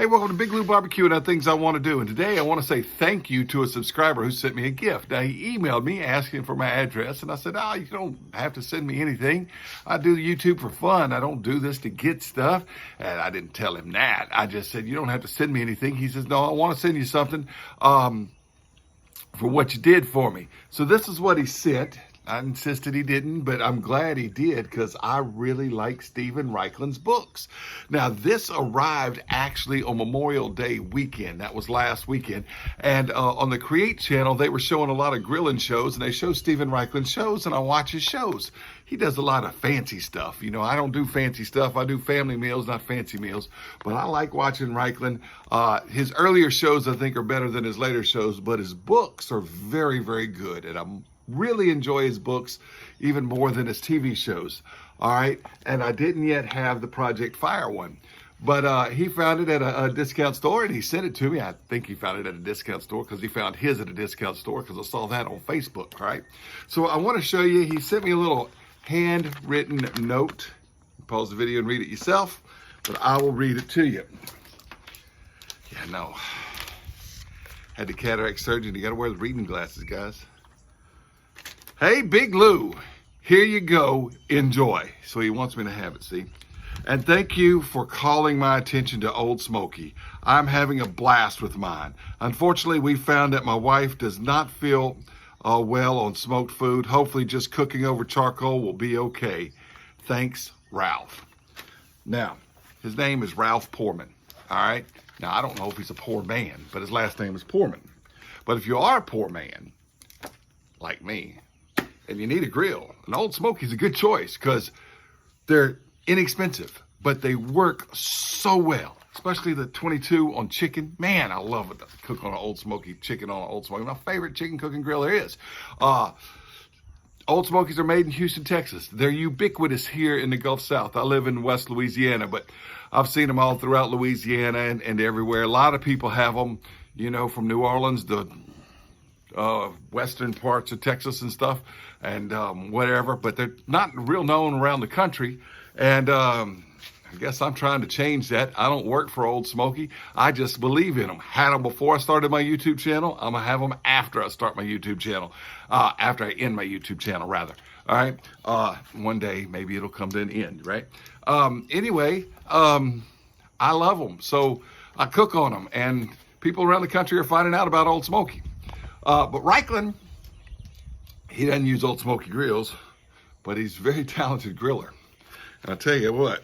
welcome to Big Lou Barbecue and other things I want to do. And today I want to say thank you to a subscriber who sent me a gift. Now, he emailed me asking for my address, and I said, you don't have to send me anything. I do YouTube for fun. I don't do this to get stuff. And I didn't tell him that. I just said, you don't have to send me anything. He says, no, I want to send you something for what you did for me. So this is what he sent. I insisted he didn't, but I'm glad he did because I really like Stephen Reichlen's books. Now, this arrived actually on Memorial Day weekend. That was last weekend. And on the Create channel, they were showing a lot of grilling shows, and they show Stephen Reichlen shows, and I watch his shows. He does a lot of fancy stuff. You know, I don't do fancy stuff. I do family meals, not fancy meals. But I like watching Raichlen. His earlier shows, I think, are better than his later shows, but his books are very, very good. And I'm really enjoy his books even more than his TV shows. All right. And I didn't yet have the Project Fire one, but he found it at a discount store and he sent it to me. I think he found it at a discount store because he found his at a discount store because I saw that on Facebook. Right. So I want to show you, he sent me a little handwritten note. Pause the video and read it yourself, but I will read it to you. Yeah, no. Had the cataract surgeon. You got to wear the reading glasses, guys. Hey, Big Lou, here you go, enjoy. So he wants me to have it, see? And thank you for calling my attention to Old Smokey. I'm having a blast with mine. Unfortunately, we found that my wife does not feel well on smoked food. Hopefully just cooking over charcoal will be okay. Thanks, Ralph. Now, his name is Ralph Poorman, all right? Now, I don't know if he's a poor man, but his last name is Poorman. But if you are a poor man, like me, and you need a grill, an Old Smokey's a good choice because they're inexpensive, but they work so well, especially the 22 on chicken. Man, I love it to cook on an Old Smokey, chicken on an Old Smokey. My favorite chicken cooking grill there is. Old Smokeys are made in Houston, Texas. They're ubiquitous here in the Gulf South. I live in West Louisiana, but I've seen them all throughout Louisiana and everywhere. A lot of people have them, you know, from New Orleans, the western parts of Texas and stuff, and whatever, but they're not real known around the country. And I guess I'm trying to change that. I don't work for Old Smokey. I just believe in them. Had them before I started my YouTube channel. I'm gonna have them after I start my YouTube channel, after I end my YouTube channel, rather. All right. One day maybe it'll come to an end, right? Anyway, I love them, so I cook on them, and people around the country are finding out about Old Smokey. But Raichlen, he doesn't use Old Smokey grills, but he's a very talented griller. And I'll tell you what,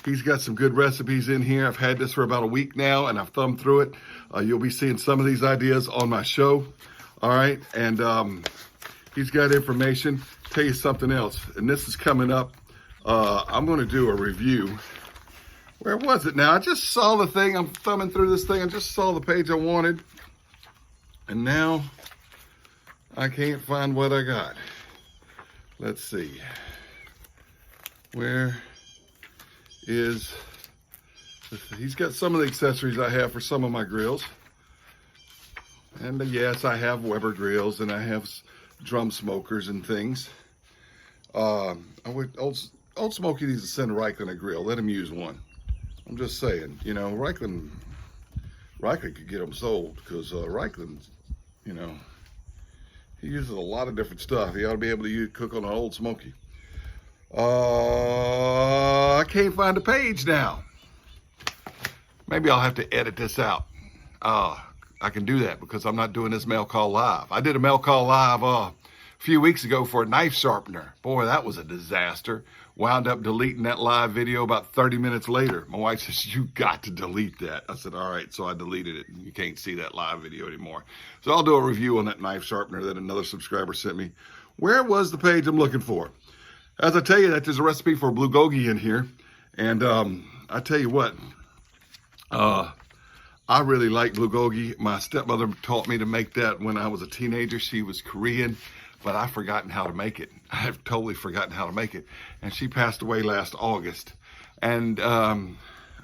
he's got some good recipes in here. I've had this for about a week now, and I've thumbed through it. You'll be seeing some of these ideas on my show. All right, and he's got information. Tell you something else, and this is coming up. I'm going to do a review. Where was it now? I just saw the thing. I'm thumbing through this thing. I just saw the page I wanted. And now I can't find what I got. Let's see. Where is, he's got some of the accessories I have for some of my grills. And yes, I have Weber grills and I have drum smokers and things. Old Smokey needs to send Raichlen a grill. Let him use one. I'm just saying, you know, Raichlen could get them sold because Raichlen's, you know, he uses a lot of different stuff. He ought to be able to cook on an Old Smokey. I can't find the page now. Maybe I'll have to edit this out. I can do that because I'm not doing this mail call live. I did a mail call live a few weeks ago for a knife sharpener. Boy, that was a disaster. Wound up deleting that live video about 30 minutes later. My wife says, you got to delete that. I said, all right. So I deleted it. You can't see that live video anymore. So I'll do a review on that knife sharpener that another subscriber sent me. Where was the page I'm looking for? As I tell you that there's a recipe for bulgogi in here. And I tell you what, I really like bulgogi. My stepmother taught me to make that when I was a teenager. She was Korean, but I've forgotten how to make it. I've totally forgotten how to make it. And she passed away last August. And I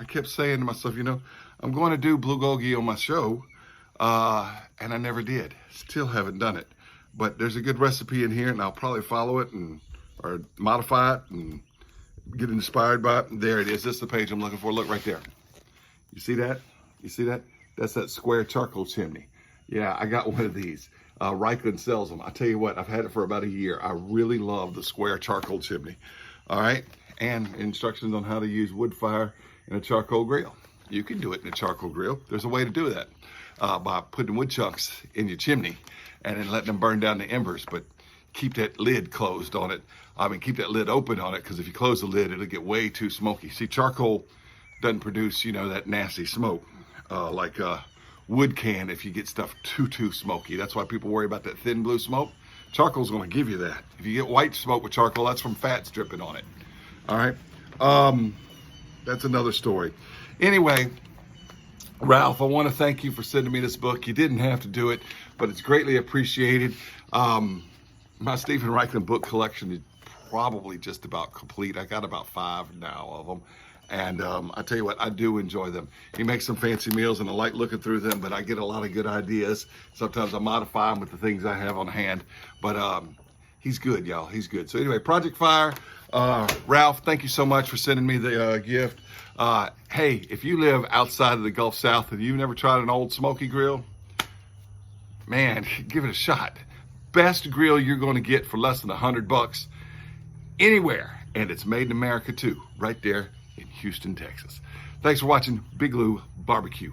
kept saying to myself, you know, I'm going to do bulgogi on my show. And I never did. Still haven't done it. But there's a good recipe in here, and I'll probably follow it or modify it and get inspired by it. There it is. This is the page I'm looking for. Look right there. You see that? You see that? That's that square charcoal chimney. Yeah, I got one of these. Raichlen sells them. I tell you what, I've had it for about a year. I really love the square charcoal chimney. All right, and instructions on how to use wood fire in a charcoal grill. You can do it in a charcoal grill. There's a way to do that by putting wood chunks in your chimney and then letting them burn down the embers, but keep that lid closed on it. I mean, keep that lid open on it, because if you close the lid, it'll get way too smoky. See, charcoal doesn't produce, you know, that nasty smoke like wood can if you get stuff too smoky. That's why people worry about that thin blue smoke. Charcoal's gonna give you that. If you get white smoke with charcoal, that's from fats dripping on it. All right, that's another story. Anyway, Ralph, I want to thank you for sending me this book. You didn't have to do it, but it's greatly appreciated. My Stephen Raichlen book collection is probably just about complete. I got about 5 now of them. And I tell you what, I do enjoy them. He makes some fancy meals and I like looking through them, but I get a lot of good ideas. Sometimes I modify them with the things I have on hand. But he's good, y'all. He's good. So anyway, Project Fire. Ralph, thank you so much for sending me the gift. Hey, if you live outside of the Gulf South and you've never tried an old Smokey grill, man, give it a shot. Best grill you're going to get for less than $100 anywhere. And it's made in America too, right there in Houston, Texas. Thanks for watching Big Lou Barbecue.